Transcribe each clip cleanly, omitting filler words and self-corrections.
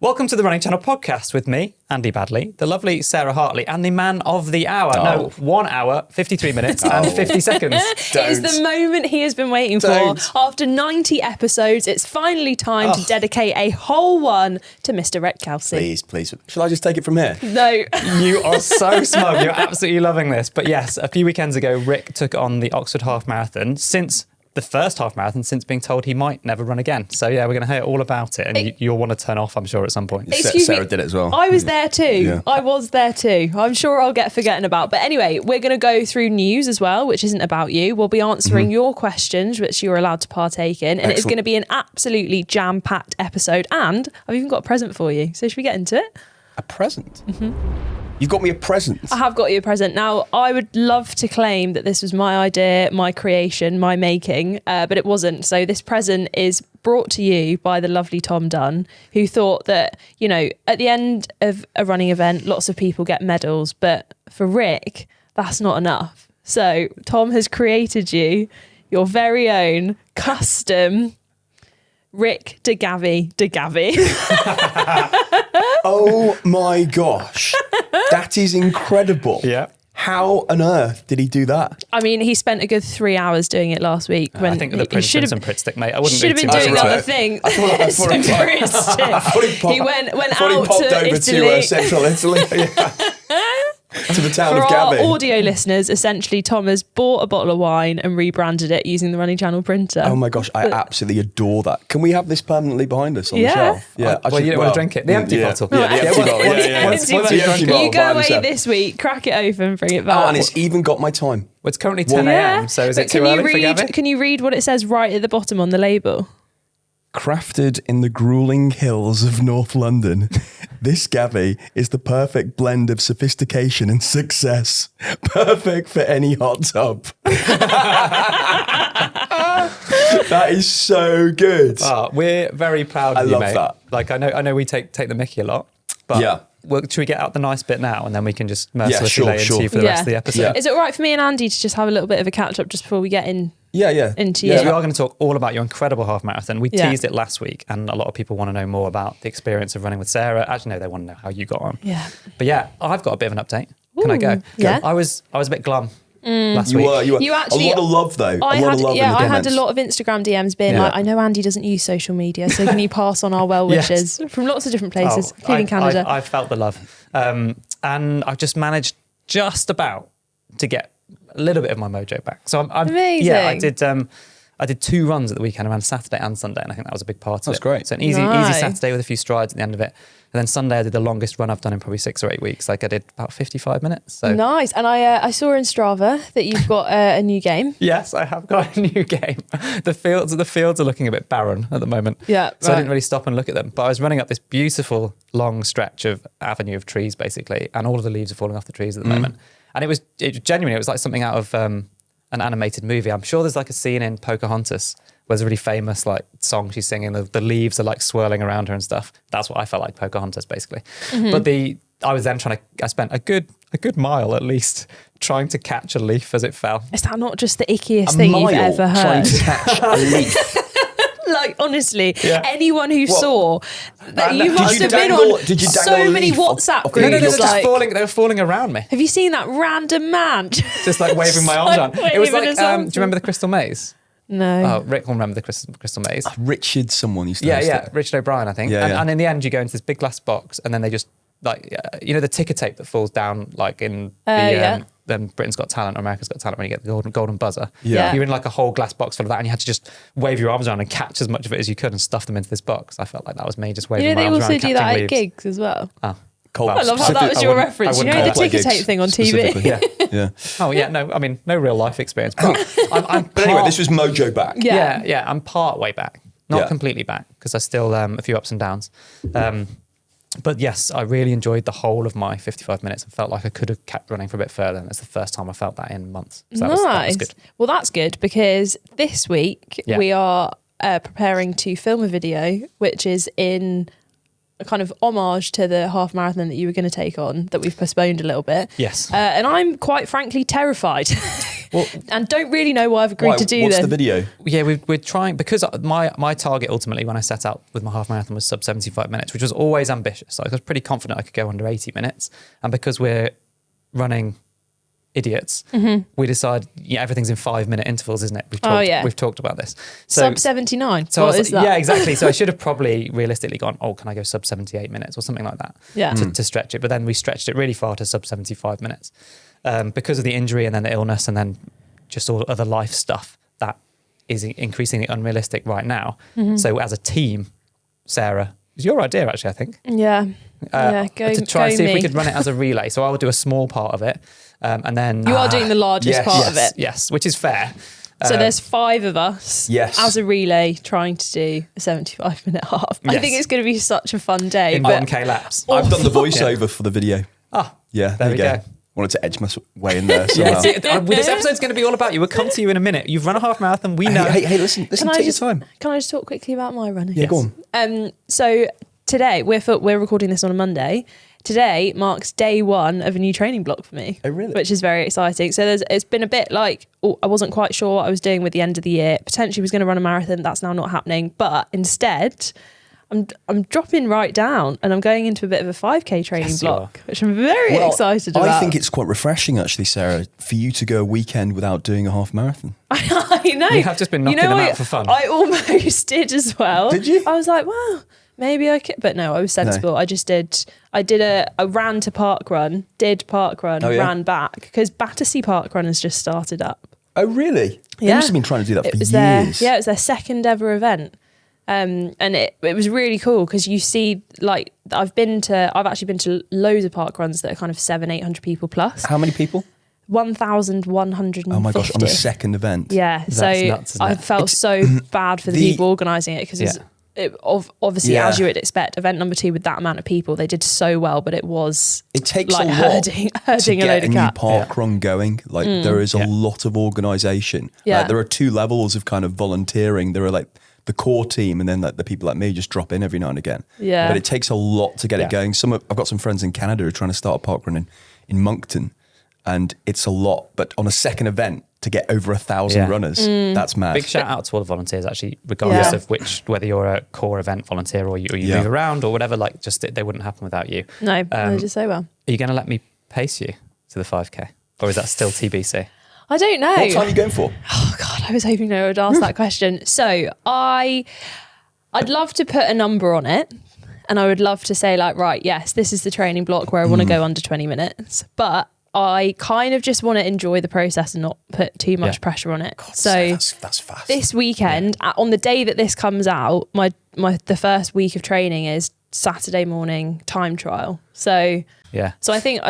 Welcome to the Running Channel Podcast with me, Andy Baddeley, the lovely Sarah Hartley, and the man of the hour. Oh. No, 1 hour, 53 minutes and 50 seconds. It is the moment he has been waiting for. After 90 episodes, it's finally time to dedicate a whole one to Mr. Rick Kelsey. Please. Shall I just take it from here? No. You are so smug. You're absolutely loving this. But yes, a few weekends ago, Rick took on the Oxford Half Marathon since the first half marathon, since being told he might never run again. So yeah, we're going to hear all about it, and you'll want to turn off, I'm sure, at some point. Sarah did it as well. I was there too. Yeah. I was there too. I'm sure I'll get forgotten about. But anyway, we're going to go through news as well, which isn't about you. We'll be answering your questions, which you're allowed to partake in. And It's going to be an absolutely jam-packed episode. And I've even got a present for you. So should we get into it? A present? You've got me a present? I have got you a present. Now, I would love to claim that this was my idea, my creation, my making, but it wasn't. So this present is brought to you by the lovely Tom Dunn, who thought that, you know, at the end of a running event, lots of people get medals, but for Rick, that's not enough. So Tom has created you your very own custom Rick de Gavi. Oh my gosh. That is incredible. Yeah. How on earth did he do that? I mean, he spent a good 3 hours doing it last week. When I think with the Prince and some Pritt stick, mate. I wouldn't should have be been too doing much. other things. I thought He went out popped to over Italy. to central Italy. To the town For of our Gavi. audio listeners, essentially, Tom has bought a bottle of wine and rebranded it using the Running Channel printer. Oh my gosh, I absolutely adore that. Can we have this permanently behind us on the Yeah. shelf? Well, you don't want to drink it. The empty bottle. Yeah, the empty bottle. Once you've The drunk empty it. bottle You go by away himself. this week, crack it open, bring it back. Oh, and it's even got my time. Well, it's currently 10 a.m, so is But it too early for Gavi? Can you read what it says right at the bottom on the label? Crafted in the grueling hills of North London, this Gavi is the perfect blend of sophistication and success. Perfect for any hot tub. That is so good. Oh, we're very proud of I you, love mate. that. Like, I know we take the mickey a lot, but should we get out the nice bit now, and then we can just mercilessly lay into you for the rest of the episode? Yeah. Is it all right for me and Andy to just have a little bit of a catch up just before we get in? Into you. Yes, we are going to talk all about your incredible half marathon. We Yeah. teased it last week, and a lot of people want to know more about the experience of running with Sarah. Actually, no, they want to know how you got on. Yeah. But yeah, I've got a bit of an update. Can I go? Yeah. I was a bit glum last week. You were. You actually- a lot of love, though. I a lot had of love in the I had comments. a lot of Instagram DMs being like, I know Andy doesn't use social media, so can you pass on our well Yes. wishes from lots of different places, including Canada. I felt the love. And I've just managed just about to get a little bit of my mojo back. So I'm Amazing. Yeah, I did 2 runs at the weekend around Saturday and Sunday, and I think that was a big part of it. That's great. So an easy Nice. Saturday with a few strides at the end of it. And then Sunday I did the longest run I've done in probably 6 or 8 weeks. Like I did about 55 minutes. So Nice. And I saw in Strava that you've got a new game. yes, I have got a new game. The fields are looking a bit barren at the moment. Yeah, So I right. didn't really stop and look at them. But I was running up this beautiful long stretch of avenue of trees, basically, and all of the leaves are falling off the trees at the moment. And it was like something out of an animated movie. I'm sure there's like a scene in Pocahontas where there's a really famous like song she's singing. The leaves are like swirling around her and stuff. That's what I felt like Pocahontas, basically. But I was then I spent a good mile at least trying to catch a leaf as it fell. Is that not just the ickiest thing you've ever trying heard? to catch a leaf. Like, honestly, Yeah. anyone who saw that, you Did must you have been dangle- on did you dangle so a many leaf WhatsApp off- groups. No, they're just like, falling. They were falling around me, have you seen that random man? just like waving my arms around. like It was waving like, his arms. do you remember the Crystal Maze? No. Oh, Rick will remember the Crystal Maze. Richard someone used to Yeah, host yeah, it. Richard O'Brien, I think. Yeah, and, yeah. and in the end, you go into this big glass box, and then they just like the ticker tape that falls down, like in then Britain's Got Talent or America's Got Talent when you get the golden buzzer. Yeah. You're in like a whole glass box full of that, and you had to just wave your arms around and catch as much of it as you could and stuff them into this box. I felt like that was me just waving You know, my they arms also around, do that catching at leaves. gigs as well. Oh. Cold. I love how that Specific- was I your wouldn't- reference. I You know wouldn't the call it ticker gigs tape thing on TV? specifically. Yeah. Yeah. Oh yeah, no, I mean no real life experience, but But anyway, this was Mojo back. Yeah. I'm part way back, not Yeah. completely back, because I still a few ups and downs. But yes, I really enjoyed the whole of my 55 minutes and felt like I could have kept running for a bit further. And it's the first time I felt that in months. So that was good. Well, that's good because this week Yeah. we are preparing to film a video, which is in a kind of homage to the half marathon that you were going to take on that we've postponed a little bit. Yes. And I'm quite frankly terrified. and don't really know why I've agreed to do What's this. the video? Yeah, we're trying, because my target ultimately when I set out with my half marathon was sub 75 minutes, which was always ambitious. I was pretty confident I could go under 80 minutes. And because we're running idiots, we decide everything's in 5-minute intervals, isn't it? We've talked about this. So, sub 79. So What is that? Yeah, exactly. So I should have probably realistically gone, can I go sub 78 minutes or something like that? Yeah. To stretch it. But then we stretched it really far to sub 75 minutes because of the injury and then the illness and then just all other life stuff that is increasingly unrealistic right now. So as a team, Sarah, it was your idea actually, I think. Yeah. To try and see if we could run it as a relay. So I will do a small part of it. And then you are doing the largest part of it. Yes, which is fair. So there's 5 of us as a relay trying to do a 75-minute half. Yes. I think it's going to be such a fun day. In 1K laps. I've done the voiceover for the video. Yeah, there you go. Wanted to edge my way in there somehow. This episode's going to be all about you. We'll come to you in a minute. You've run a half marathon. We know. Hey, listen, take your time. Can I just talk quickly about my running? Yeah, go on. So today, we're recording this on a Monday. Today marks day 1 of a new training block for me. Oh, really? Which is very exciting. So it's been a bit like, I wasn't quite sure what I was doing with the end of the year. Potentially was going to run a marathon. That's now not happening. But instead, I'm dropping right down and I'm going into a bit of a 5K training block, which I'm very excited about. I think it's quite refreshing, actually, Sarah, for you to go a weekend without doing a half marathon. I know. You have just been knocking them out for fun. I almost did as well. Did you? I was like, well, maybe I could. But no, I was sensible. No. I did a ran to park run, ran back, because Battersea Park Run has just started up. Oh, really? Yeah. They must have been trying to do that for years. It was their second ever event. And it was really cool because you see, like, I've actually been to loads of park runs that are kind of 700-800 people plus. How many people? 1,150. Oh my gosh, on the second event. Yeah, That's so nuts, I felt so bad for the people organising it because obviously, as you would expect, event number 2 with that amount of people, they did so well, but it takes like a lot herding to a get load a of new cat. park run going. Like there is a lot of organisation. Yeah. Like, there are 2 levels of kind of volunteering. There are like the core team, and then like the people like me just drop in every now and again. Yeah. But it takes a lot to get it going. I've got some friends in Canada who are trying to start a park run in Moncton, and it's a lot. But on a second event, to get over 1,000 runners, that's mad. Big shout out to all the volunteers, actually, regardless of whether you're a core event volunteer or you move around or whatever. Like, just they wouldn't happen without you. No, they did so well. Are you going to let me pace you to the 5K, or is that still TBC? I don't know. What time are you going for? Oh God, I was hoping no one would ask that question. So I'd love to put a number on it, and I would love to say like, right, yes, this is the training block where I want to go under 20 minutes, but I kind of just want to enjoy the process and not put too much pressure on it. God, so that's fast. This weekend, on the day that this comes out, the first week of training is Saturday morning time trial. So I think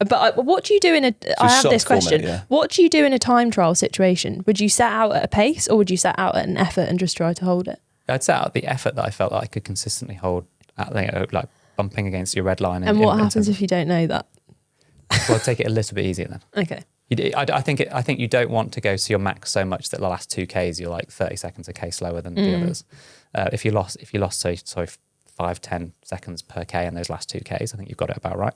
what do you do in a? I have this question. What do you do in a time trial situation? Would you set out at a pace, or would you set out at an effort and just try to hold it? I'd set out the effort that I felt like I could consistently hold, like bumping against your red line. And what happens if you don't know that? Well, take it a little bit easier then. Okay. I think you don't want to go to your max so much that the last 2Ks you're like 30 seconds a K slower than the others. If you lost so 5-10 seconds per K in those last 2Ks, I think you've got it about right.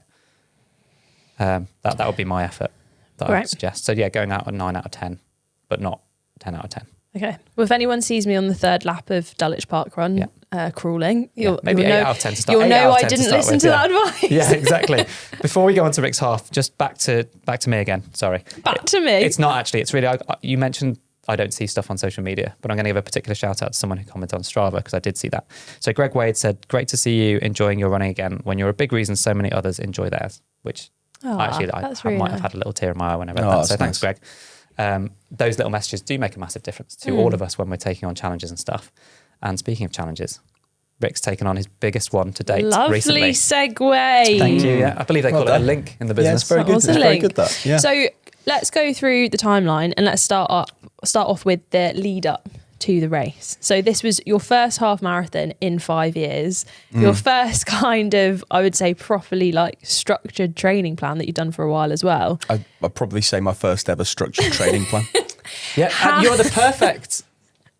That would be my effort that I would suggest. So going out at 9 out of 10, but not 10 out of 10. Okay. Well, if anyone sees me on the 3rd lap of Dulwich Park Run crawling, maybe you'll 8 know, out of 10 to start. You'll know I didn't listen to that advice. Yeah, exactly. Before we go on to Rick's half, just back to me again. Sorry. Back to me. It's not actually. It's really. You mentioned I don't see stuff on social media, but I'm going to give a particular shout out to someone who commented on Strava because I did see that. So Greg Wade said, "Great to see you enjoying your running again. When you're a big reason so many others enjoy theirs." Which I might have had a little tear in my eye when I read that. So thanks, Greg. Those little messages do make a massive difference to all of us when we're taking on challenges and stuff. And speaking of challenges, Rick's taken on his biggest one to date recently. Lovely segue. Thank you. Yeah, I believe they call it a link in the business. Yeah, it's very good. It's very good, that. Yeah. So let's go through the timeline and let's start off with the lead up to the race. So this was your first half marathon in 5 years. Your first kind of, I would say, properly like structured training plan that you've done for a while as well. I'd probably say my first ever structured training plan. Yeah, and you're the perfect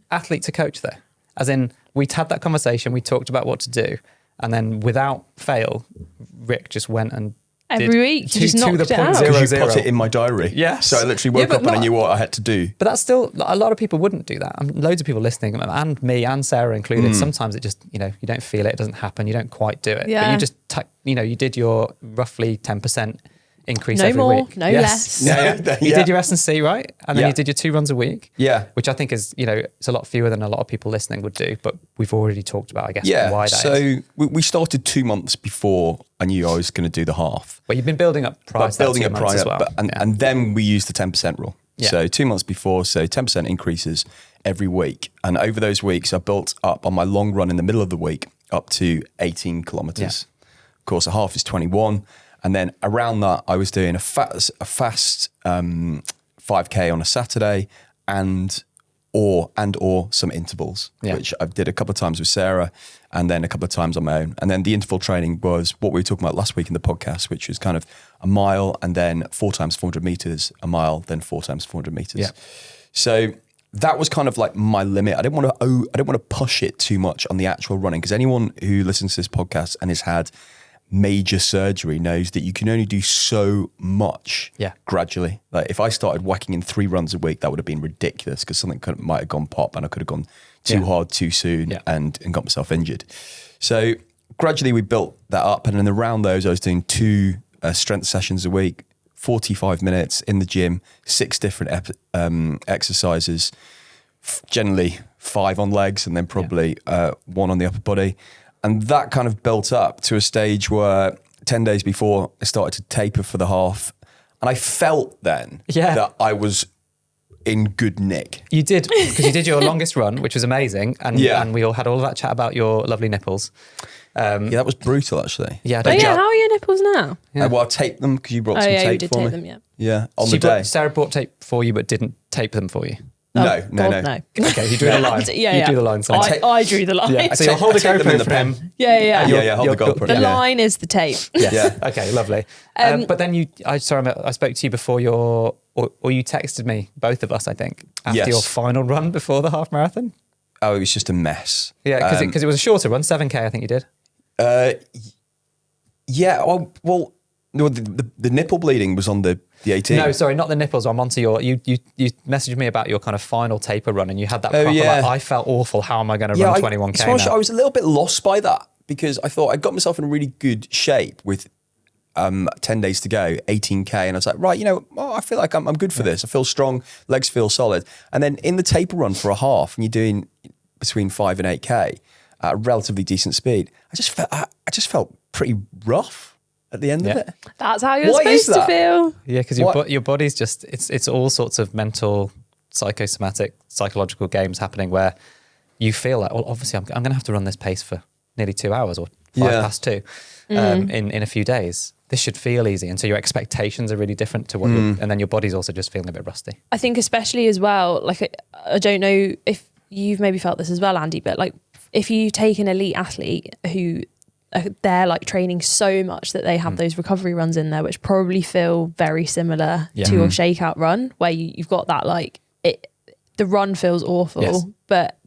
athlete to coach there. As in, we'd had that conversation, we talked about what to do, and then without fail, Rick just went and Every week, you to just knocked the it point out. zero, Because you put zero. it in my diary. Yes. So I literally Yeah, woke but up and I not- knew what I had to do. But that's still, a lot of people wouldn't do that. Loads of people listening, and me and Sarah included, sometimes it just, you don't feel it, it doesn't happen, you don't quite do it. But Yeah. you just, you did your roughly 10% increase No every more, week. no less. You did your S&C, right? And then Yeah. you did your 2 runs a week. Yeah. Which I think is, it's a lot fewer than a lot of people listening would do. But we've already talked about, I guess, why that is. So we started 2 months before I knew I was going to do the half. But you've been building up prior to that 2 months as well. And then we used the 10% rule. Yeah. So 2 months before, so 10% increases every week. And over those weeks, I built up on my long run in the middle of the week up to 18 kilometers. Of course, a half is 21. And then around that, I was doing a fast 5K on a Saturday and or some intervals, which I did a couple of times with Sarah and then a couple of times on my own. And then the interval training was what we were talking about last week in the podcast, which was kind of a mile and then 4 times 400 meters, a mile, then 4 times 400 meters. Yeah. So that was kind of like my limit. I didn't want to push it too much on the actual running, because anyone who listens to this podcast and has had major surgery knows that you can only do so much gradually. Like if I started whacking in 3 runs a week, that would have been ridiculous, because something might have gone pop and I could have gone too hard too soon and got myself injured. So gradually we built that up, and then around those I was doing 2 strength sessions a week, 45 minutes in the gym, 6 different exercises, generally 5 on legs and then probably 1 on the upper body. And that kind of built up to a stage where 10 days before I started to taper for the half. And I felt then that I was in good nick. You did, because you did your longest run, which was amazing. And we all had all that chat about your lovely nipples. That was brutal, actually. Yeah. How are your nipples now? Well, I taped them because you brought some tape you did for tape me. them, yeah. Yeah, on the day. Sarah brought tape for you, but didn't tape them for you. No. Okay, you drew the line. You drew the line. So I drew the line. yeah. So you'll hold a tape them in GoPro the for pen. him. Yeah. Hold the GoPro. The line is the tape. Yes. Yeah. Okay, lovely. But then I spoke to you before or you texted me, both of us, I think, after your final run before the half marathon. Oh, it was just a mess. Yeah, because it was a shorter run, 7K, I think you did. Yeah. Well, no, the nipple bleeding was on the 18. No, sorry, not the nipples. I'm onto you messaged me about your kind of final taper run, and you had that proper, like, I felt awful. How am I going to run 21K now? I was a little bit lost by that, because I thought I got myself in really good shape with 10 days to go, 18K. And I was like, right, I feel like I'm good for this. I feel strong, legs feel solid. And then in the taper run for a half, and you're doing between 5 and 8K at a relatively decent speed, I just felt pretty rough at the end of it. That's how you're supposed to feel. Yeah, because your body's just, it's all sorts of mental, psychosomatic, psychological games happening where you feel like, well, obviously I'm going to have to run this pace for nearly 2 hours or 2 in a few days. This should feel easy. And so your expectations are really different to what and then your body's also just feeling a bit rusty. I think especially as well, like, I don't know if you've maybe felt this as well, Andy, but like if you take an elite athlete who they're like training so much that they have those recovery runs in there, which probably feel very similar to your shakeout run, where you've got that, like, the run feels awful, but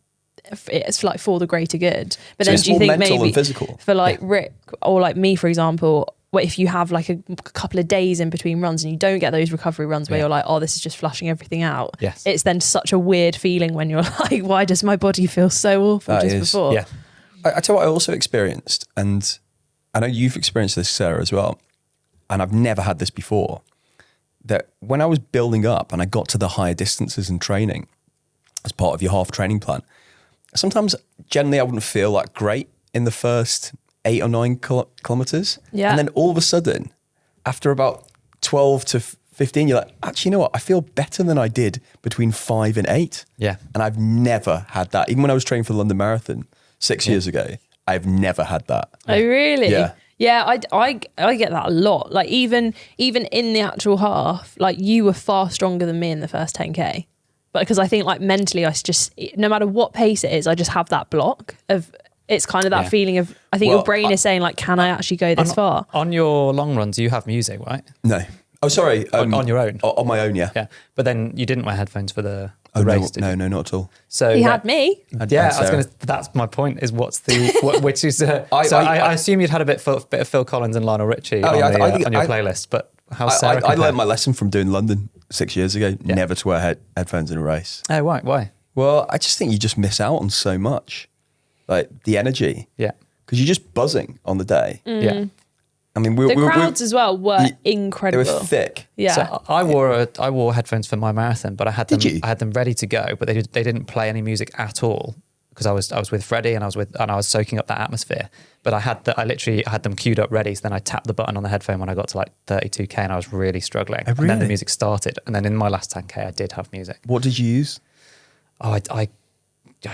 it's like for the greater good. But So then it's do you more think mental maybe than physical? for like Rick or like me, for example, if you have like a couple of days in between runs and you don't get those recovery runs where you're like, oh, this is just flushing everything out. Yes. It's then such a weird feeling when you're like, why does my body feel so awful before? Yeah. I tell you what I also experienced, and I know you've experienced this, Sarah, as well, and I've never had this before, that when I was building up and I got to the higher distances in training as part of your half training plan, sometimes generally I wouldn't feel like great in the first 8 or 9 kilometers. Yeah. And then all of a sudden, after about 12 to 15, you're like, actually, you know what? I feel better than I did between 5 and 8. Yeah. And I've never had that. Even when I was training for the London Marathon 6 years ago, I've never had that. Oh, really? Yeah. Yeah, I get that a lot. Like even in the actual half, like you were far stronger than me in the first 10K. But because I think like mentally, I just, no matter what pace it is, I just have that block of, it's kind of that feeling of, I think your brain is saying like, can I actually go this far? On your long runs, you have music, right? No. Oh, sorry. On your own? On my own, yeah. Yeah. But then you didn't wear headphones for the Oh, the race? no, not at all. So He had me. Yeah, I was going to. That's my point. Is which is. I assume you'd had a bit of Phil Collins and Lionel Richie on your playlist, but how's Sarah? I learned my lesson from doing London 6 years ago. Yeah. Never to wear headphones in a race. Oh, why? Well, I just think you just miss out on so much, like the energy. Yeah, because you're just buzzing on the day. Yeah. I mean, the crowds as well were incredible. They were thick. Yeah. So I wore headphones for my marathon, but I had them. Did you? I had them ready to go, but they didn't play any music at all because I was with Freddie and I was soaking up that atmosphere. But I literally had them queued up ready. So then I tapped the button on the headphone when I got to like 32k and I was really struggling. Oh, really? And then the music started, and then in my last 10k I did have music. What did you use? Oh, I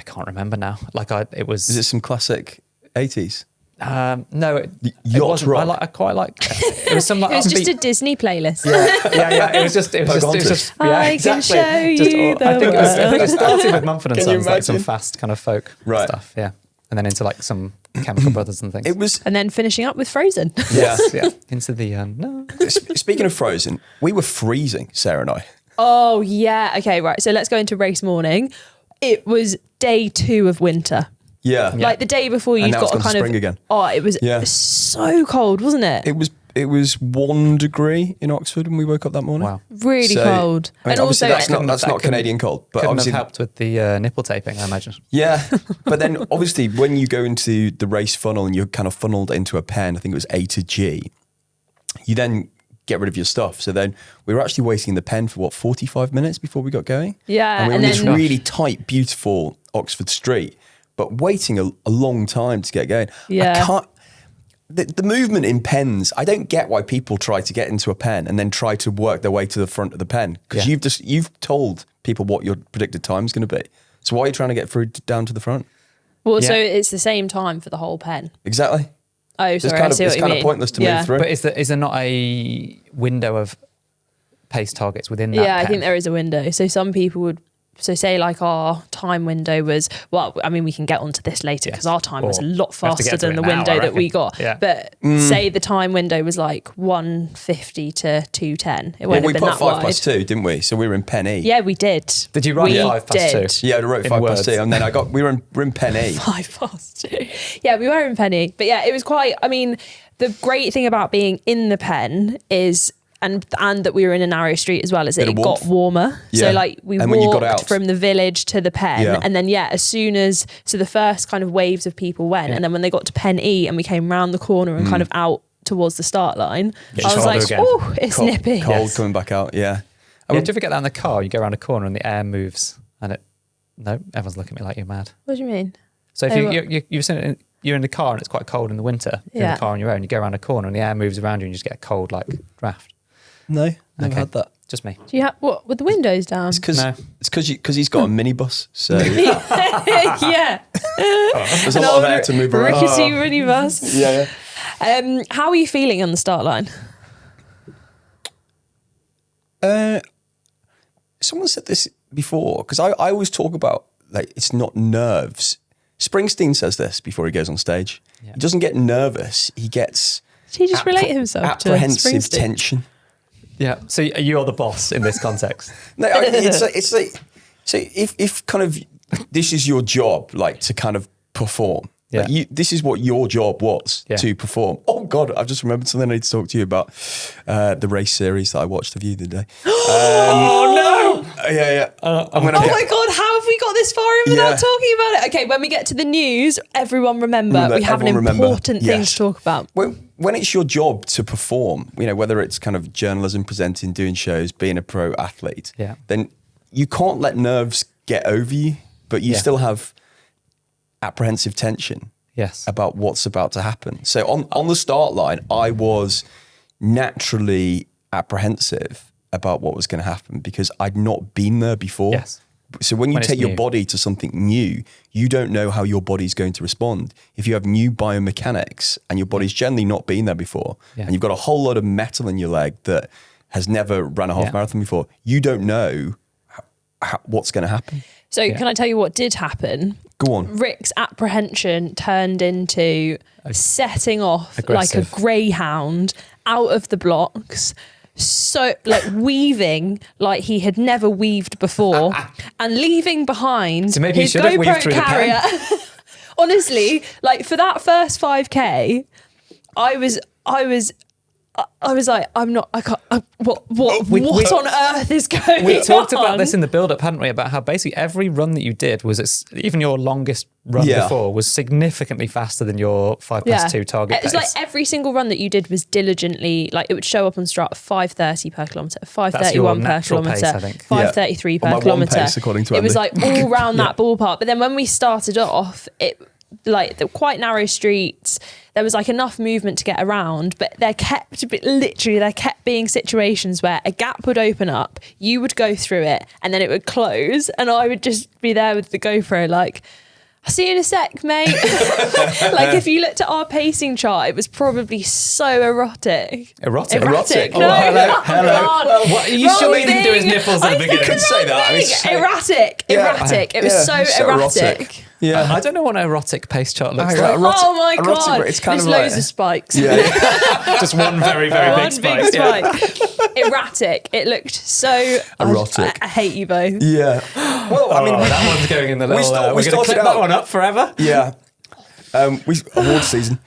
can't remember now. It was. Is it some classic 80s? No, it Yacht wasn't. rock. I quite like. It was some. It was just a Disney playlist. Yeah. It was just. Yeah, I exactly. can show you the I think world. it started with Mumford and Can you Sons, like some imagine? fast kind of folk Right. stuff. Yeah, and then into like some Chemical Brothers and things. It was. And then finishing up with Frozen. Yeah. yeah. Into the no. Speaking of Frozen, we were freezing, Sarah and I. Oh, yeah. Okay, right. So let's go into race morning. It was day 2 of winter. Yeah. Like the day before And you've now got it's a gone to kind of... spring again. Oh, it was Yeah. so cold, wasn't it? It was 1 degree in Oxford when we woke up that morning. Wow. Really So, cold. I mean, And obviously also... that's not Canadian cold, but Couldn't obviously have helped with the nipple taping, I imagine. yeah. But then obviously when you go into the race funnel and you're kind of funneled into a pen, I think it was A to G, you then get rid of your stuff. So then we were actually waiting in the pen for 45 minutes before we got going. Yeah, And we were and in this then- really tight, beautiful Oxford street, but waiting a long time to get going. Yeah. I can't. The movement in pens, I don't get why people try to get into a pen and then try to work their way to the front of the pen, because Yeah. you've told people what your predicted time is going to be. So why are you trying to get through down to the front? Well, so Yeah. it's the same time for the whole pen. Exactly. Oh, It's sorry, kind I see what it's you kind mean. of pointless to Yeah. move through. But is there not a window of pace targets within that? Yeah, I pen? think there is a window. So some people would... So say like our time window was... Well, I mean, we can get onto this later because Yes. our time was a Or lot we have to faster get to than it the now, window I that we reckon. got. Yeah. But say the time window was like 1:50 to 2:10. It Well, wouldn't we have been put that 5 wide. past 2, didn't we? So we were in pen E. Yeah, we did. Did you write We 5 past did. 2? Yeah, I wrote In 5 words. past 2, and then we were in pen E. 2. Yeah, we were in Penny. But yeah, it was quite... I mean, the great thing about being in the pen is... And that we were in a narrow street as well, is that Bit it of got warmth. warmer. Yeah. So like we And when you got walked out. from the village to the pen, Yeah. and then as soon as the first kind of waves of people went, and then when they got to pen E and we came round the corner and kind of out towards the start line, Get I was colder like, again. oh, it's nippy. Cold Yes. coming back out, yeah. Yeah, do you ever get that in the car? You go around a corner and the air moves, and everyone's looking at me like you're mad. What do you mean? So if Oh, you're in the car and it's quite cold in the winter, you're in Yeah. the car on your own, you go around a corner and the air moves around you and you just get a cold like draft. No, never Okay. had that. Just me. Do you have what with the windows down? It's because No. he's got a minibus, so Yeah, there's a lot of air to move around. rickety minibus. Yeah. How are you feeling on the start line? Someone said this before, because I always talk about, like, it's not nerves. Springsteen says this before he goes on stage. Yeah. He doesn't get nervous. He gets Did he just relate himself to apprehensive Springsteen? tension. Yeah. So you're the boss in this context. No, it's like so if kind of this is your job, like to kind of perform. Yeah. Like this is what your job was, Yeah. to perform. Oh God, I've just remembered something I need to talk to you about. The race series that I watched of you the other day. Oh no! Yeah. I'm gonna Oh my God, how have we got this far in without Yeah. talking about it? Okay, when we get to the news, everyone remember we have an Everyone remember. important thing Yes. to talk about. When it's your job to perform, whether it's kind of journalism, presenting, doing shows, being a pro athlete, Yeah. then you can't let nerves get over you, but you Yeah. still have apprehensive tension Yes. about what's about to happen. So on the start line, I was naturally apprehensive about what was going to happen because I'd not been there before. Yes. So when you When it's take your new. body to something new, you don't know how your body's going to respond. If you have new biomechanics and your body's generally not been there before, Yeah. and you've got a whole lot of metal in your leg that has never run a half Yeah. marathon before, you don't know what's going to happen. So can I tell you what did happen? Go on. Rick's apprehension turned into setting off like a Aggressive. greyhound out of the blocks, so like weaving like he had never weaved before and leaving behind So maybe you his should have weaved GoPro through the pain. carrier. Honestly, like for that first 5K, I was like, what on earth is going on? We talked about this in the build-up, hadn't we? About how basically every run that you did was, even your longest run before, was significantly faster than your 5+2 target It's pace. like every single run that you did was diligently, like it would show up on Strava 5:30 per kilometre, 5:31 per natural kilometre, pace, I think. 5:33 On my per one kilometre. pace, according to It was Andy. like all round that ballpark. But then when we started off, like the quite narrow streets, there was like enough movement to get around, but there kept being situations where a gap would open up, you would go through it, and then it would close, and I would just be there with the GoPro like, I'll see you in a sec, mate. Like if you looked at our pacing chart, it was probably so erotic. Erotic? No. Oh, hello. What, are you sure he didn't do his nipples at the beginning? You could say that. I mean, so- Erratic. It was so erratic. Yeah. I don't know what an erotic pace chart looks like. Oh my erotic, god! it's kind There's of like- loads of spikes. Yeah. Just one very, very One big big spike. Yeah. spike. Erratic. It looked so Erotic. I hate you both. Yeah. Well, I mean, That one's going in the little... we we're going to started clip out- that one up forever. yeah. Award season.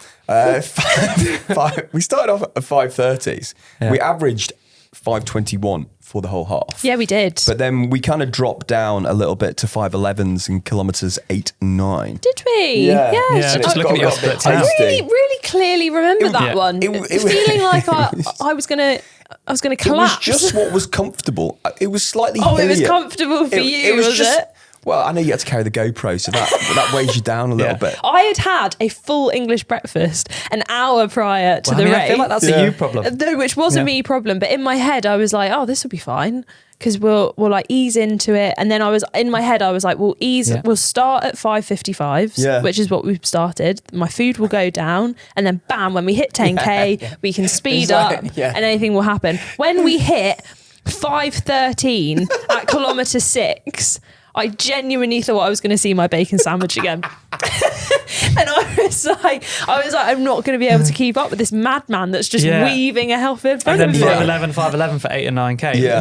We started off at 5:30s. Yeah. We averaged 5:21 for the whole half. Yeah, we did. But then we kind of dropped down a little bit to 5:11s in kilometres 8 and 9. Did we? Yeah. Yeah, So just it looking at your got a bit splits now. tasty. really clearly remember that Yeah. one. It- Feeling like I was gonna It collapse. was just what was comfortable. It was slightly Oh, it was hillier. comfortable for you, was it? Well, I know you had to carry the GoPro, so that weighs you down a little Yeah. bit. I had a full English breakfast an hour prior to the race. I feel like that's Yeah. a you problem. No, which was a me problem, but in my head I was like, oh, this will be fine because we'll like ease into it. And then I was like, we'll start at 5:55s, Yeah. which is what we've started. My food will go down, and then bam, when we hit 10k, we can speed up, Yeah. and anything will happen. When we hit 5:13 at kilometre 6. I genuinely thought I was going to see my bacon sandwich again. And I was like, I'm not going to be able to keep up with this madman that's just Yeah. weaving a health in front And of then me. 5:11 for 8 and 9k. Yeah.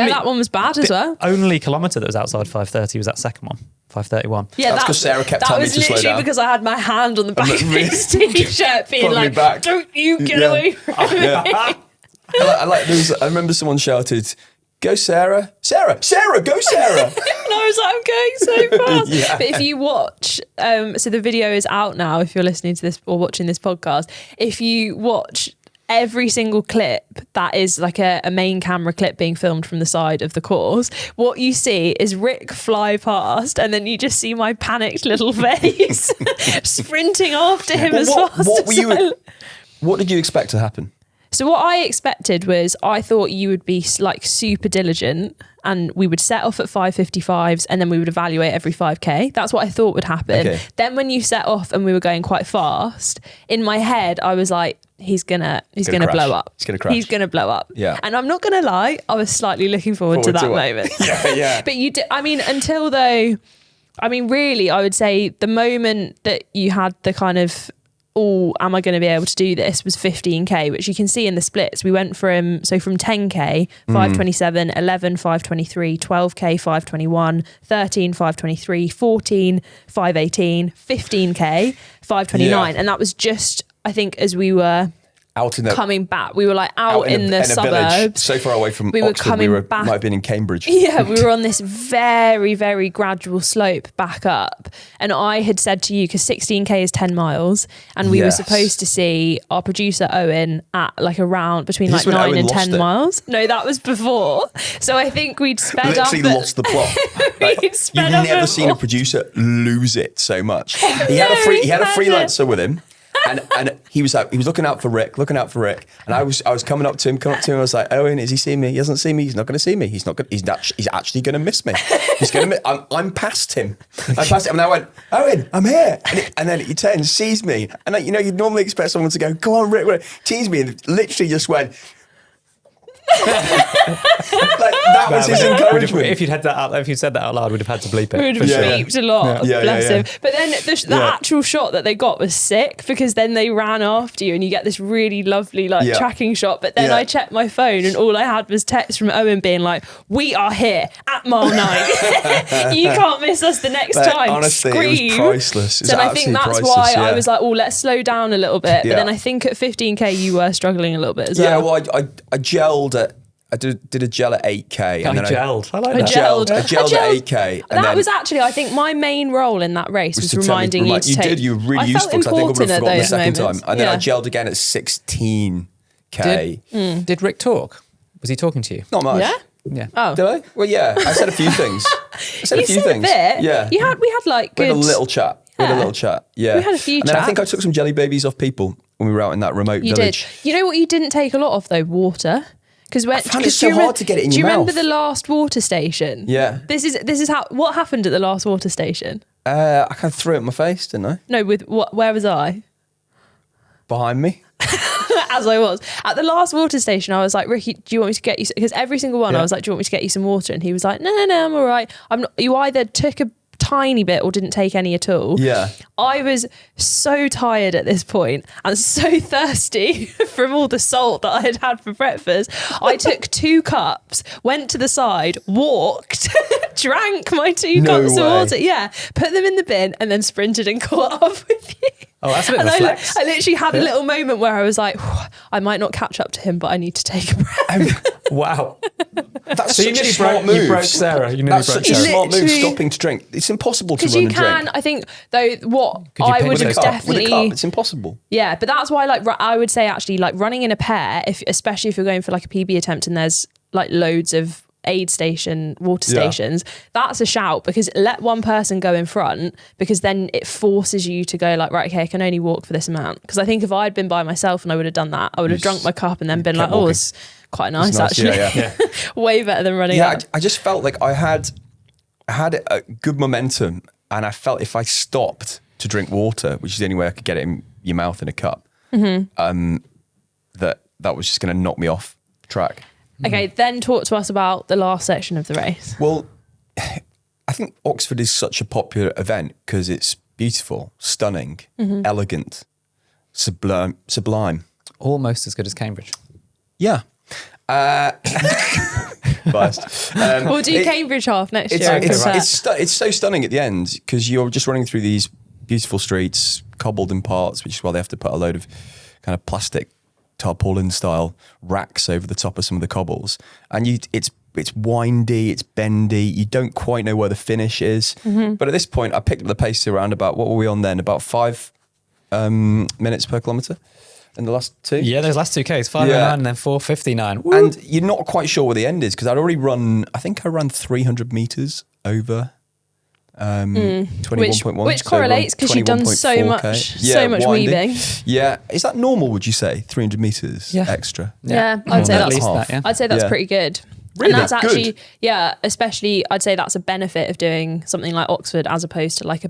That one was bad as well. Only kilometre that was outside 5:30 was that second one, 5:31. Yeah, That's 'cause Sarah kept that telling me was to slow literally down. because I had my hand on the back of really- his t-shirt, being Pulling me like, back. "Don't you get Yeah. away from me!" I remember someone shouted, "Go Sarah! Sarah! Sarah! Go Sarah!" And I was like, I'm going so fast. Yeah. But if you watch, so the video is out now if you're listening to this or watching this podcast. If you watch every single clip that is like a main camera clip being filmed from the side of the course, what you see is Rick fly past and then you just see my panicked little face sprinting after him as fast as What did you expect to happen? So what I expected was I thought you would be like super diligent and we would set off at 5:55s and then we would evaluate every 5k. That's what I thought would happen. Okay. Then when you set off and we were going quite fast, in my head I was like, he's gonna crash. blow up. He's gonna crash. He's gonna blow up. Yeah. And I'm not gonna lie, I was slightly looking forward to that it. moment. Yeah. But you did, really, I would say the moment that you had the kind of, oh, am I going to be able to do this, was 15k, which you can see in the splits. We went from 10k, 5:27, 11, 5:23, 12k, 5:21, 13, 5:23, 14, 5:18, 15k, 5:29. Yeah. And that was just, I think, as we were Out in the coming back, we were like out in the a village, suburbs. so far away from We were Oxford. coming We back. might have been in Cambridge. Yeah, we were on this very, very gradual slope back up. And I had said to you, because 16k is 10 miles, and we were Yes. supposed to see our producer Owen at like around between Is this like when 9 Owen and lost 10 it? miles. No, that was before. So I think we'd sped up. Literally lost the plot. We'd sped You've up never at seen a all. producer lose it so much. He No, had a he freelancer with him. And he was looking out for Rick, and I was coming up to him. I was like, Owen, is he seeing me? He hasn't seen me. He's not going to see me. He's actually going to miss me. He's going to. I'm past him. And I went, Owen, I'm here. And then he turns, sees me, and you'd normally expect someone to go on, Rick, tease me, and literally just went. That was his encouragement. If you'd said that out loud, we'd have had to bleep it. We would for have sure. bleeped a lot, bless him. But then the actual shot that they got was sick, because then they ran after you and you get this really lovely tracking shot. But then I checked my phone and all I had was text from Owen being like, "We are here at mile 9. You can't miss us the next time." Honestly, Scream. it was priceless. So I think that's why I was like, "Oh, let's slow down a little bit." But then I think at 15k you were struggling a little bit as well. Yeah, well, I gelled at. I did a gel at 8k. And then gelled. I like I that. gelled at 8k. And that was actually, I think, my main role in that race was reminding you to take. You did. You were really useful, because I think I would have forgotten the second time. And then I gelled again at 16k. Did Rick talk? Was he talking to you? Not much. Yeah. Oh. Did I? Well, yeah. I said a few things. A bit. Yeah. We had like good. We had a little chat. Yeah. We had a few chats. And then I think I took some jelly babies off people when we were out in that remote village. Did. You know what you didn't take a lot of though? Water. Because I found it so hard to get it in your mouth. Do you remember the last water station? Yeah. This is what happened at the last water station. I kind of threw it in my face, didn't I? No, where was I? Behind me. As I was. At the last water station, I was like, "Ricky, do you want me to get you..." Because every single one, I was like, "Do you want me to get you some water?" And he was like, No, I'm all right. I'm not. You either took a tiny bit or didn't take any at all. Yeah. I was so tired at this point and so thirsty from all the salt that I had had for breakfast. I took 2 cups, went to the side, walked, drank my 2 cups of water. Yeah. Put them in the bin and then sprinted and caught up with you. Oh, that's a bit of a flex. I literally had a little moment where I was like, I might not catch up to him, but I need to take a breath. Wow. That's So such a smart move. You broke Sarah. That's such a smart move, stopping to drink. It's impossible to run and drink. Because you can, I think, though, what Could you I pick would with a cup? definitely... With a cup, it's impossible. Yeah, but that's why, like, I would say actually, like, running in a pair, especially if you're going for like a PB attempt and there's like loads of aid station water stations, that's a shout, because let one person go in front, because then it forces you to go like, right, okay, I can only walk for this amount. Because I think if I'd been by myself and I would have done that, I would have drunk my cup and then been like, oh, it's quite nice actually. Yeah. Way better than running up. I just felt like I had a good momentum, and I felt if I stopped to drink water, which is the only way I could get it in your mouth in a cup, that was just going to knock me off track. Okay, then talk to us about the last section of the race. Well, I think Oxford is such a popular event because it's beautiful, stunning, elegant, sublime. Almost as good as Cambridge. Yeah. Biased. We'll do Cambridge half next year. It's so stunning at the end, because you're just running through these beautiful streets, cobbled in parts, which is why they have to put a load of kind of plastic tarpaulin style racks over the top of some of the cobbles, and it's windy, it's bendy, you don't quite know where the finish is, but at this point I picked up the pace to around about, what were we on then, about 5 minutes per kilometre in the last 2. Yeah, those last 2Ks, 5:09 and then 4:59. And you're not quite sure where the end is, because I'd already run, I think I ran 300 metres over 21.1, which correlates because you've done so much weaving. Yeah, is that normal? Would you say 300 meters extra? Yeah, I'd say at that's least that, yeah. I'd say that's pretty good. Really? And that's Good. actually especially I'd say that's a benefit of doing something like Oxford as opposed to like a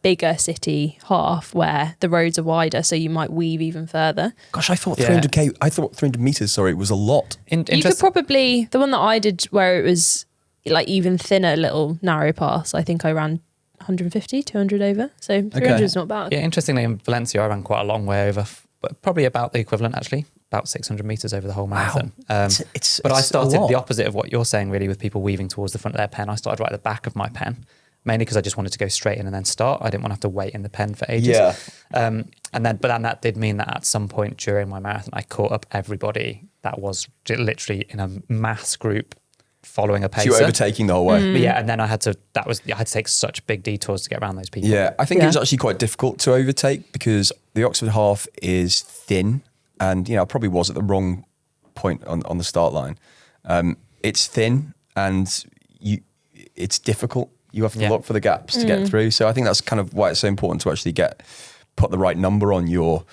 bigger city half where the roads are wider, so you might weave even further. Gosh, I thought 300k. I thought 300 meters. Sorry, was a lot. You could probably, the one that I did where it was like even thinner little narrow pass, I think I ran 150, 200 over. So 300 is not bad. Yeah, interestingly, in Valencia, I ran quite a long way over, but probably about the equivalent actually, about 600 meters over the whole marathon. But I started the opposite of what you're saying, really, with people weaving towards the front of their pen. I started right at the back of my pen, mainly because I just wanted to go straight in and then start. I didn't want to have to wait in the pen for ages. Yeah. But then that did mean that at some point during my marathon, I caught up everybody that was literally in a mass group following a pacer. So you were overtaking the whole way. But and then I had to take such big detours to get around those people. Yeah, I think it was actually quite difficult to overtake because the Oxford half is thin, and I probably was at the wrong point on the start line. It's thin and it's difficult. You have to look for the gaps to get through. So I think that's kind of why it's so important to actually put the right number on your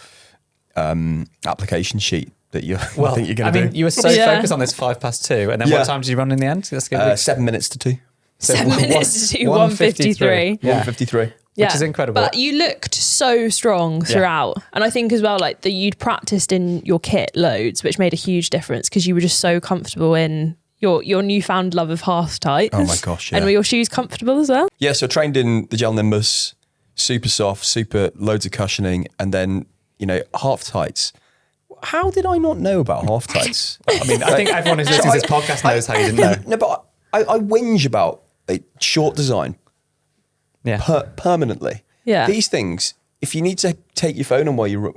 application sheet that you think you're going to do. You were so focused on this 2:05, and then what time did you run in the end? Let's go. 7 minutes to 2. 7 minutes to 1:53. Yeah. 1:53. which is incredible. But you looked so strong throughout. And I think as well, like you'd practiced in your kit loads, which made a huge difference because you were just so comfortable in your newfound love of half tights. Oh my gosh, yeah. And were your shoes comfortable as well? Yeah, so I trained in the gel Nimbus, super soft, super loads of cushioning, and then, half tights. How did I not know about half tights? I mean, I think everyone who's listening to this podcast knows how you didn't know. No, but I whinge about short design permanently. Yeah. These things, if you need to take your phone on while you're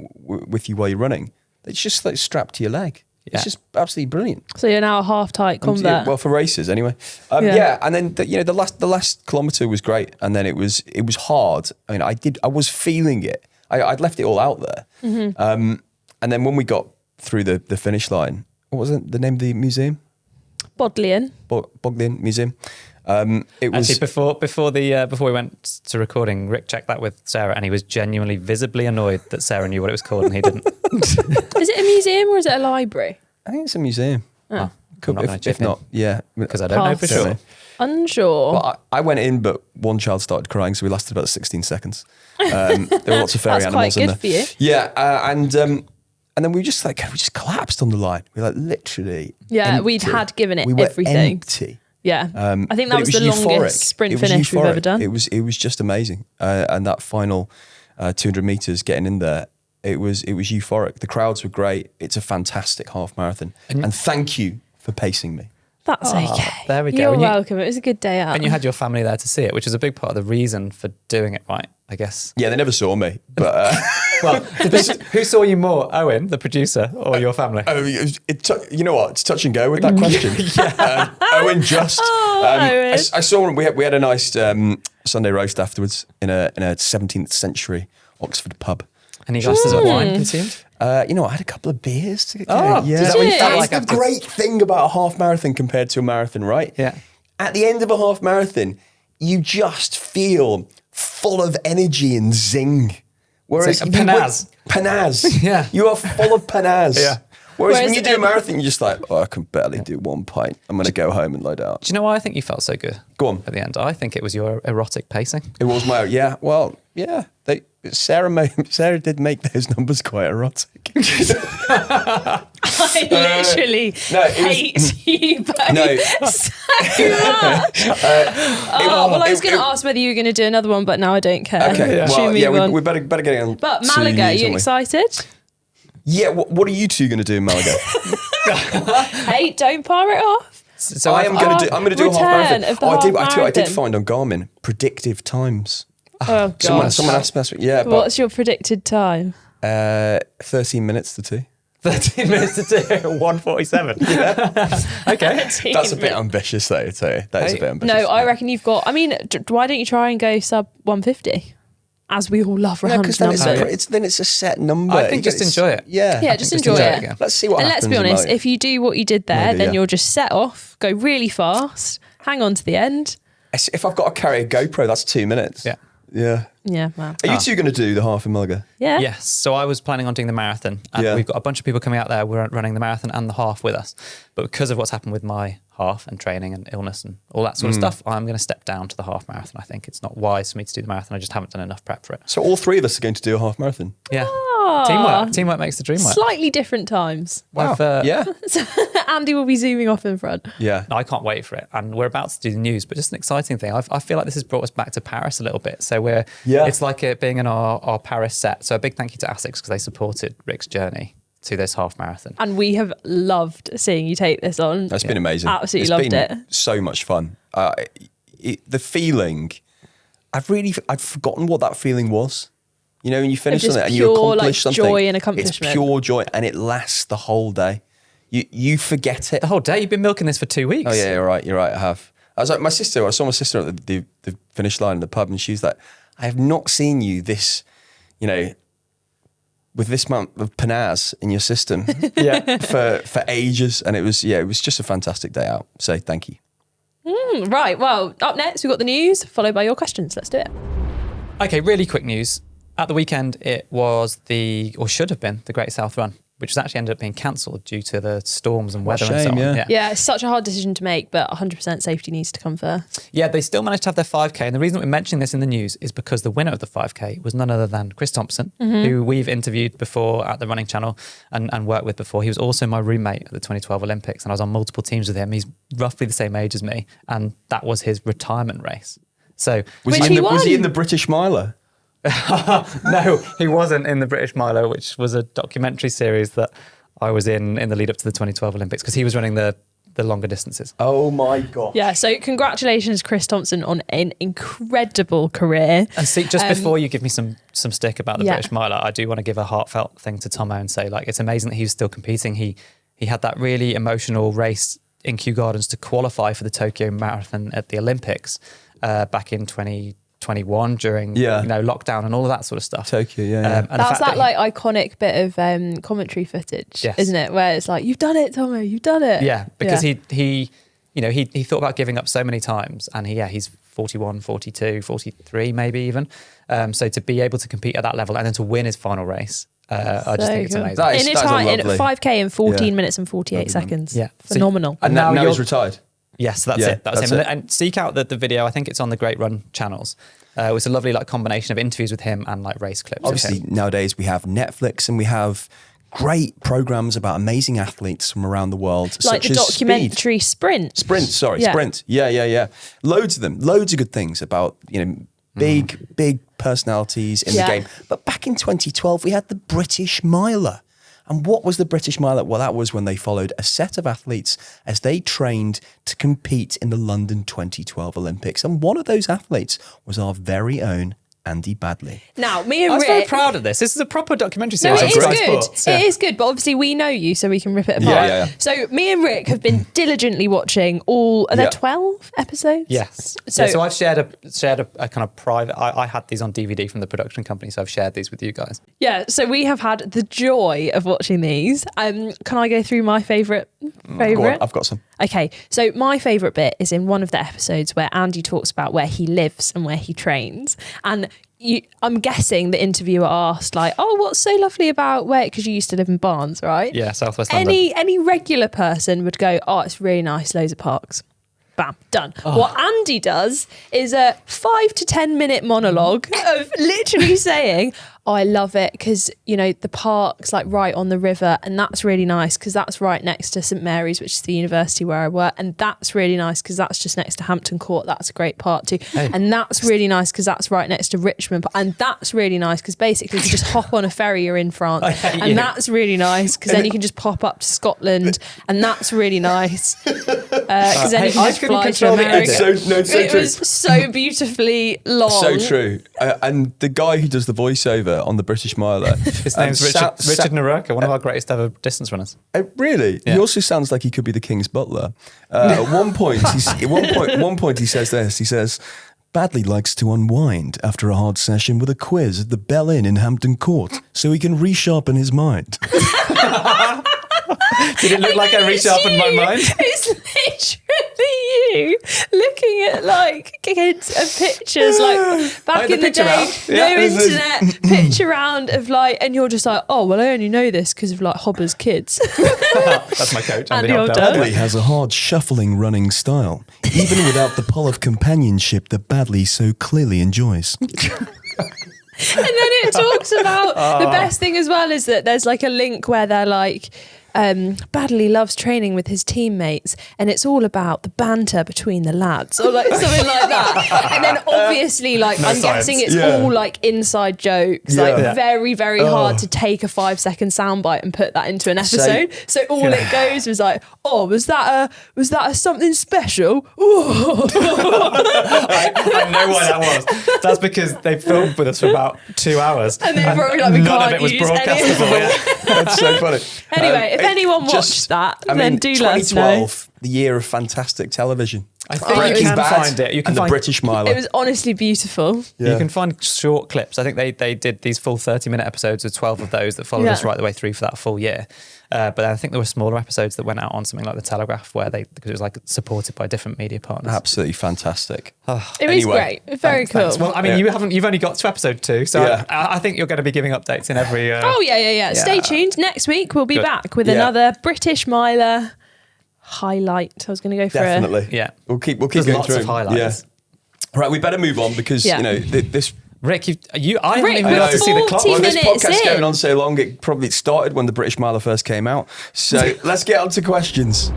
running, it's just like strapped to your leg. Yeah. It's just absolutely brilliant. So you're now a half tight convert. Well, for races anyway. And then the last kilometre was great, and then it was hard. I mean, I was feeling it. I'd left it all out there. Mm-hmm. And then when we got through the finish line, what was the name of the museum? Bodleian. Bodleian Museum. It was actually before we went to recording. Rick checked that with Sarah, and he was genuinely visibly annoyed that Sarah knew what it was called and he didn't. Is it a museum or is it a library? I think it's a museum. Oh, If not, yeah, because I don't know for Pass. sure. Unsure. Well, I went in, but one child started crying, so we lasted about 16 seconds. There were lots of fairy That's animals quite in good there. for you. Yeah, and then we just collapsed on the line. We literally we'd had given it we were everything. Empty. Yeah, I think that But was it the euphoric. longest sprint It was finish we've euphoric. ever done. It was just amazing, and that final 200 meters getting in there, it was euphoric. The crowds were great. It's a fantastic half marathon, and thank you for pacing me. That's okay. There we go. You're And you- welcome. It was a good day out. And you had your family there to see it, which is a big part of the reason for doing it right, I guess. Yeah, they never saw me, but Well, who saw you more, Owen, the producer, or your family? you know what? It's touch and go with that question. Owen just. Owen. I saw him. We had a nice Sunday roast afterwards in a 17th century Oxford pub. Any glasses of wine consumed? I had a couple of beers to get Oh, yeah. is that what you Did felt you? like That's the afterwards? great thing about a half marathon compared to a marathon, right? Yeah. At the end of a half marathon, you just feel full of energy and zing. Whereas It's like panaz. Panaz. Yeah. You are full of panaz. Yeah. Whereas when Whereas you do a marathon, you're just like, I can barely do one pint. I'm going to go home and load out. Do you know why I think you felt so good? Go on. At the end, I think it was your erotic pacing. It was Sarah did make those numbers quite erotic. I literally hate you both No. so much. I was going to ask whether you were going to do another one, but now I don't care. Okay, Should we move on? we better get it on. But to Malaga, are you something. excited? Yeah, what are you two going to do in Malaga? Hey, don't par it off. So I'm going to do a half Return marathon. of the I did half find on Garmin predictive times. Oh, God. Someone asked me, yeah, but What's your predicted time? 13 minutes to 2. 13 minutes to do 1:47. Yeah. Okay. That's a bit ambitious, though. That is a bit ambitious. No, I reckon you've got. I mean, why don't you try and go sub 150? As we all love round because numbers. then it's a set number. I think just enjoy it. Yeah. Yeah, just enjoy it. again. Let's see what And happens. let's be in honest, Malaga. if you do what you did there, Maybe, then yeah. you'll just set off, go really fast, hang on to the end. If I've got to carry a GoPro, that's 2 minutes. Yeah. Yeah. Yeah, well. Are you two going to do the half in Malaga? Yeah. Yes. So I was planning on doing the marathon, and Yeah. we've got a bunch of people coming out there. We're running the marathon and the half with us. But because of what's happened with my half and training and illness and all that sort of stuff, I'm going to step down to the half marathon. I think it's not wise for me to do the marathon. I just haven't done enough prep for it. So all three of us are going to do a half marathon. Yeah. Ah. Teamwork makes the dream work. Slightly different times. Wow. I've, yeah. Andy will be zooming off in front. Yeah. I can't wait for it. And we're about to do the news, but just an exciting thing. I feel like this has brought us back to Paris a little bit. So it's like it being in our Paris set. So a big thank you to ASICS because they supported Rick's journey to this half marathon. And we have loved seeing you take this on. That's been amazing. Absolutely It's loved been it. so much fun. The feeling, I've forgotten what that feeling was. You know, when you finish just something and you pure, accomplish like, something. joy and accomplishment. It's pure joy and it lasts the whole day. You forget it. The whole day? You've been milking this for 2 weeks. Oh yeah, you're right. I have. I was like, I saw my sister at the finish line in the pub, and she's like, I have not seen you this, with this amount of panaz in your system, for ages, and it was just a fantastic day out. So thank you. Right, well, up next, we've got the news, followed by your questions. Let's do it. Okay, really quick news. At the weekend, it was should have been the Great South Run. which was actually ended up being cancelled due to the storms and weather What a and so shame, on. yeah. Yeah, it's such a hard decision to make, but 100% safety needs to come first. Yeah, they still managed to have their 5K. And the reason we're mentioning this in the news is because the winner of the 5K was none other than Chris Thompson, who we've interviewed before at the Running Channel and worked with before. He was also my roommate at the 2012 Olympics, and I was on multiple teams with him. He's roughly the same age as me, and that was his retirement race. So Was he in the British Miler? no, he wasn't in the British Miler, which was a documentary series that I was in the lead up to the 2012 Olympics, because he was running the longer distances. Oh my God. Yeah, so congratulations, Chris Thompson, on an incredible career. And see, just before you give me some stick about the Yeah. British Miler, I do want to give a heartfelt thing to Tomo and say, like, it's amazing that he was still competing. He had that really emotional race in Kew Gardens to qualify for the Tokyo Marathon at the Olympics back in 2021 during lockdown and all of that sort of stuff. Tokyo, yeah. And That's that like iconic bit of commentary footage, Yes. isn't it? Where it's like, you've done it, Tomo, you've done it. Yeah, because he thought about giving up so many times, and he's 41, 42, 43 maybe even. So to be able to compete at that level and then to win his final race, I just think it's cool. amazing. In a time, in 5K in 14 minutes and 48 Lovely. seconds. Yeah. Phenomenal. And now he's retired. Yes, that's Yeah, it. That was that's him. it. And seek out the video. I think it's on the Great Run channels. It was a lovely like combination of interviews with him and like race clips. Obviously, nowadays we have Netflix and we have great programs about amazing athletes from around the world, Like such the as documentary Sprint. Sprint. Yeah. Loads of them. Loads of good things about, big personalities in the game. But back in 2012, we had the British Miler. And what was the British Miler? Well, that was when they followed a set of athletes as they trained to compete in the London 2012 Olympics. And one of those athletes was our very own Andy Baddeley. Now, me and I was Rick... very proud of this. This is a proper documentary No, series. it is on good. Sky Sports. Yeah. It is good, but obviously we know you, so we can rip it apart. Yeah. So me and Rick have been diligently watching all... Are there 12 episodes? Yes. So, So I've shared a kind of private. I had these on DVD from the production company, so I've shared these with you guys. yeah, so we have had the joy of watching these. Can I go through my favourite? Go on, I've got some. Okay, so my favourite bit is in one of the episodes where Andy talks about where he lives and where he trains. And I'm guessing the interviewer asked, like, oh, what's so lovely about where, because you used to live in Barnes, right? Yeah, Southwest London. Any regular person would go, oh, it's really nice, loads of parks. Bam, done. What Andy does is a 5 to 10 minute monologue of literally saying, oh, I love it because, the park's like right on the river, and that's really nice because that's right next to St Mary's, which is the university where I work, and that's really nice because that's just next to Hampton Court. That's a great park too. Hey. And that's really nice because that's right next to Richmond, and that's really nice because basically you can just hop on a ferry, you're in France, and that's really nice because then you can just pop up to Scotland, and that's really nice because then you can just fly to America. It was so beautifully long. So true. And the guy who does the voiceover on the British Miler, His name's Richard Narurka, one of our greatest ever distance runners. Really? Yeah. He also sounds like he could be the King's butler. At one point, he says this. He says, Baddeley likes to unwind after a hard session with a quiz at the Bell Inn in Hampton Court so he can resharpen his mind. Did it look like I resharpened my mind? It's literally you looking at like kids and pictures like back the in the picture day, round. Yeah, no internet, picture round of like, and you're just like, oh well, I only know this because of like Hobber's kids. That's my coach, Andy Andy Baddeley. Baddeley has a hard, shuffling running style, even without the pull of companionship that Baddeley so clearly enjoys. And then it talks about the best thing as well is that there's like a link where they're like, Baddeley loves training with his teammates and it's all about the banter between the lads or like something like that. And then obviously like No I'm science. guessing it's all like inside jokes, like very, very hard to take a 5-second soundbite and put that into an episode. So all it goes was like, oh, was that a something special? Ooh. I know why that was. That's because they filmed with us for about 2 hours. And they probably like, we none of can't it was use any of broadcastable. it. Yeah. That's so funny. Anyway, if anyone watched that, then do let us know. 2012, the year of fantastic television. I think you Breaking can Bad find it. You can and the find British Miler. It was honestly beautiful. Yeah. You can find short clips. I think they did these full 30-minute episodes with 12 of those that followed us right the way through for that full year. But I think there were smaller episodes that went out on something like The Telegraph because it was like supported by different media partners. Absolutely fantastic. It was great. Very cool. Thanks. Well, I mean, you've only got to episode 2, so I think you're going to be giving updates in every... Oh, yeah. Stay tuned. Next week, we'll be back with another British Miler highlight. I was going to go for Definitely. Yeah. We'll keep There's going lots through. of highlights. Yeah. Right, we better move on because, this... Rick, I haven't even we're got to see the clock. 40 Well, this minutes podcast's in. going on so long, it probably started when the British Miler first came out. So let's get on to questions.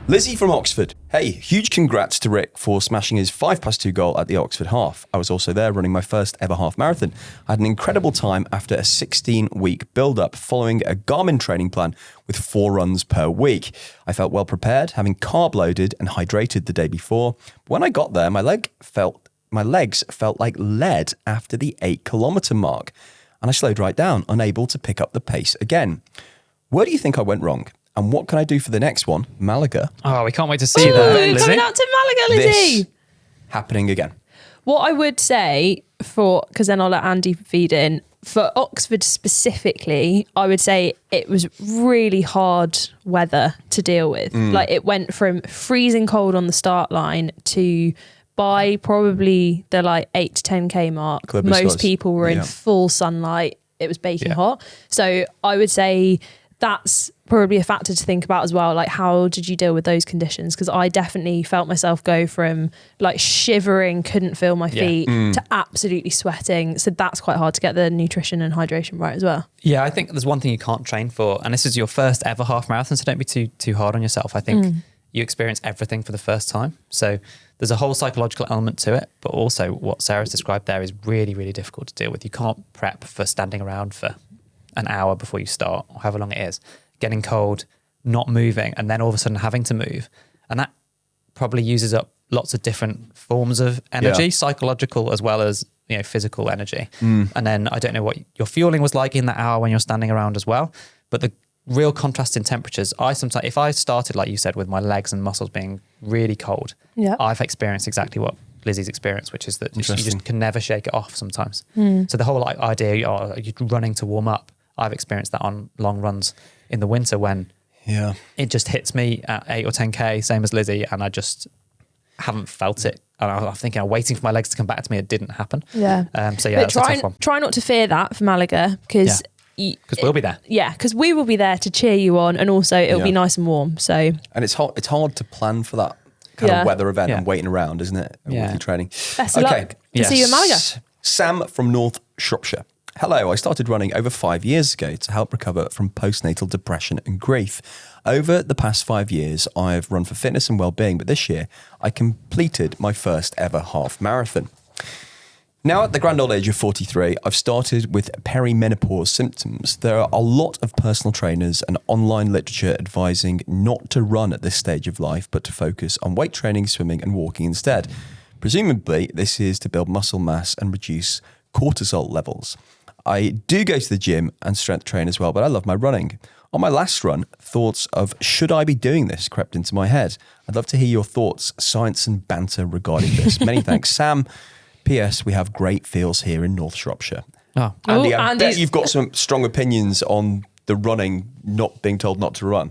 Lizzie from Oxford. Hey, huge congrats to Rick for smashing his 2 goal at the Oxford half. I was also there running my first ever half marathon. I had an incredible time after a 16-week build-up following a Garmin training plan with 4 runs per week. I felt well prepared, having carb loaded and hydrated the day before. But when I got there, my legs felt like lead after the 8-kilometre mark, and I slowed right down, unable to pick up the pace again. Where do you think I went wrong? And what can I do for the next one, Malaga? Oh, we can't wait to see Ooh, that, coming Lizzie. out to Malaga, Lizzie. This happening again. What I would say because then I'll let Andy feed in, for Oxford specifically, I would say it was really hard weather to deal with. Like it went from freezing cold on the start line to by probably the 8 to 10k mark, Clipper most size. people were in Yeah. full sunlight. It was baking hot. So I would say that's probably a factor to think about as well. Like, how did you deal with those conditions? Because I definitely felt myself go from shivering, couldn't feel my feet, to absolutely sweating. So that's quite hard to get the nutrition and hydration right as well. Yeah, I think there's one thing you can't train for, and this is your first ever half marathon, so don't be too hard on yourself. I think you experience everything for the first time. So there's a whole psychological element to it, but also what Sarah's described there is really, really difficult to deal with. You can't prep for standing around for an hour before you start, or however long it is, getting cold, not moving, and then all of a sudden having to move. And that probably uses up lots of different forms of energy, psychological as well as physical energy. And then I don't know what your fueling was like in that hour when you're standing around as well, but the real contrast in temperatures, if I started, like you said, with my legs and muscles being really cold, I've experienced exactly what Lizzie's experienced, which is that you just can never shake it off sometimes. So the whole idea, you're running to warm up, I've experienced that on long runs in the winter when it just hits me at 8 or 10k, same as Lizzie, and I just haven't felt it. And I'm thinking, I'm waiting for my legs to come back to me. It didn't happen. Yeah. That's a But tough one. try not to fear that for Malaga, because Because we'll be there. Yeah, because we will be there to cheer you on, and also it'll be nice and warm. So, and it's hard to plan for that kind of weather event and waiting around, isn't it? With your training. Best of luck. See you in Malaga. Sam from North Shropshire. Hello, I started running over 5 years ago to help recover from postnatal depression and grief. Over the past 5 years, I've run for fitness and well-being, but this year I completed my first ever half marathon. Now at the grand old age of 43, I've started with perimenopause symptoms. There are a lot of personal trainers and online literature advising not to run at this stage of life, but to focus on weight training, swimming and walking instead. Presumably, this is to build muscle mass and reduce cortisol levels. I do go to the gym and strength train as well, but I love my running. On my last run, thoughts of should I be doing this crept into my head. I'd love to hear your thoughts, science and banter regarding this. Many thanks, Sam. P.S. We have great fields here in North Shropshire. Oh. Andy, I bet you've got some strong opinions on the running, not being told not to run.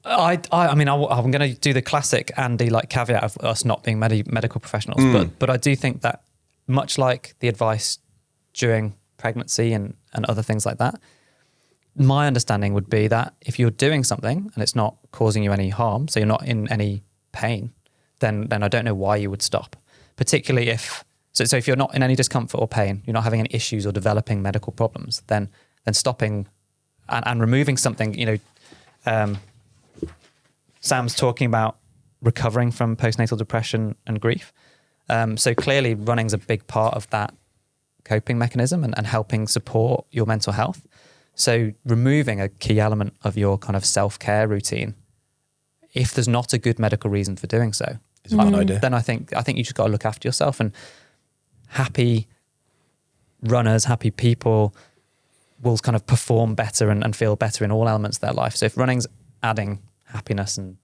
I mean, I'm going to do the classic Andy caveat of us not being medical professionals, but I do think that much like the advice during pregnancy and other things like that, my understanding would be that if you're doing something and it's not causing you any harm, so you're not in any pain, then I don't know why you would stop. Particularly if you're not in any discomfort or pain, you're not having any issues or developing medical problems, then stopping and removing something, Sam's talking about recovering from postnatal depression and grief. So clearly running's a big part of that coping mechanism and helping support your mental health. So removing a key element of your kind of self-care routine, if there's not a good medical reason for doing so, It's a bad idea. then I think you just got to look after yourself. And happy runners, happy people will kind of perform better and feel better in all elements of their life. So if running's adding happiness and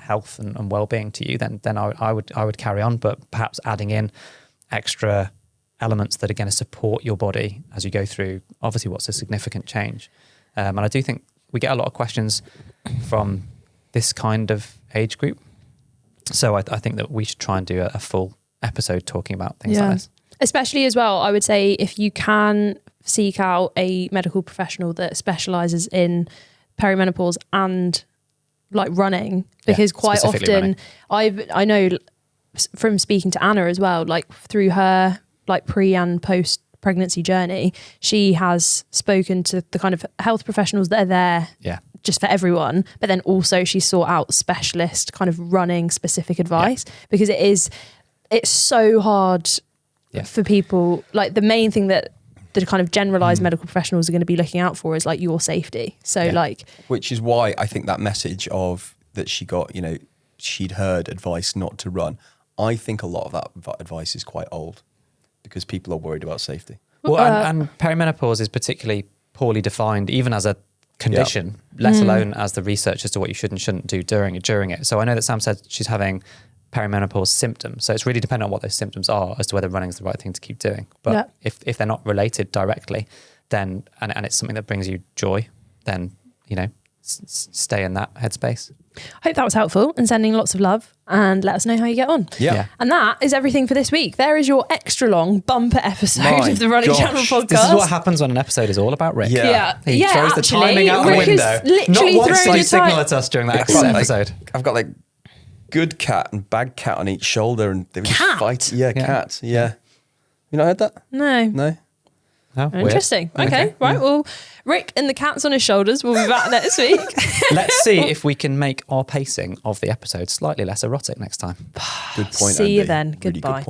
health and well-being to you, then I would carry on, but perhaps adding in extra elements that are going to support your body as you go through obviously what's a significant change. And I do think we get a lot of questions from this kind of age group. So I think that we should try and do a full episode talking about things like this. Especially as well, I would say if you can seek out a medical professional that specialises in perimenopause and like running, because quite often I know from speaking to Anna as well, like through her like pre and post pregnancy journey, she has spoken to the kind of health professionals that are there just for everyone, but then also she sought out specialist kind of running specific advice because it's so hard for people. Like the main thing that the kind of generalized medical professionals are going to be looking out for is like your safety. So like, which is why I think that message of that she got, you know, she'd heard advice not to run. I think a lot of that advice is quite old because people are worried about safety. Well, and perimenopause is particularly poorly defined, even as a condition, let alone as the research as to what you should and shouldn't do during it. So I know that Sam said she's having perimenopause symptoms. So it's really dependent on what those symptoms are as to whether running is the right thing to keep doing. But if they're not related directly, then and it's something that brings you joy, then, you know, stay in that headspace. Hope that was helpful and sending lots of love, and let us know how you get on. Yeah. And that is everything for this week. There is your extra long bumper episode of the Running Channel podcast. This is what happens when an episode is all about Rick. Yeah. He throws the timing out the Rick window. Literally Not once did he time. signal at us during that episode. I've got like good cat and bad cat on each shoulder, and they were just fighting. Yeah, cat. Yeah. You not heard that? No. Oh, interesting. Okay. Right. Well, Rick and the cats on his shoulders will be back next week. Let's see if we can make our pacing of the episode slightly less erotic next time. Good point. See you Andy. then. Really Goodbye. good point.